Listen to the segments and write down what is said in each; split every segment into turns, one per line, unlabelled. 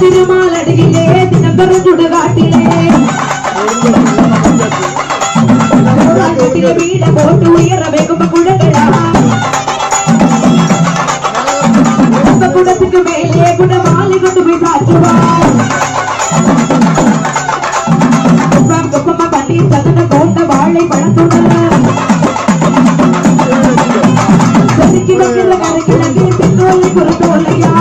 திருமாலடியிலே தினம்பெரும் சுடுகாட்டிலே வீட போட்டு உயர வைக்கும் குழந்தையா குடத்துக்கு மேலே குட மாலை கொண்டு போய் சாற்றுவார் பண்ணி சதன கோண்ட வாழை பழத்துடன் செதுக்கி வைக்கிற கரைக்கிழங்கு பெண்ணோலை பொறுத்தோலையா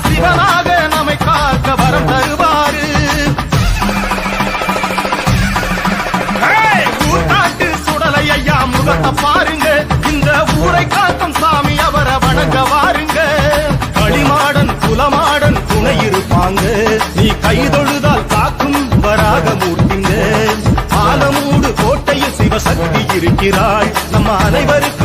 சிவனாக நம்மை காக்க வரம் தருவாரு ஊர்காட்டு சுடலை ஐயா முகத்தை பாருங்க இந்த ஊரை காக்கும் சாமி அவரை வணங்க வாருங்க களிமாடன் குலமாடன் துணை இருப்பாங்க நீ கைதொழுதால் காக்கும் வராக மூர்த்திங்க ஆலமூடு கோட்டையில் சிவசக்தி இருக்கிறாள் நம்ம அனைவருக்கும்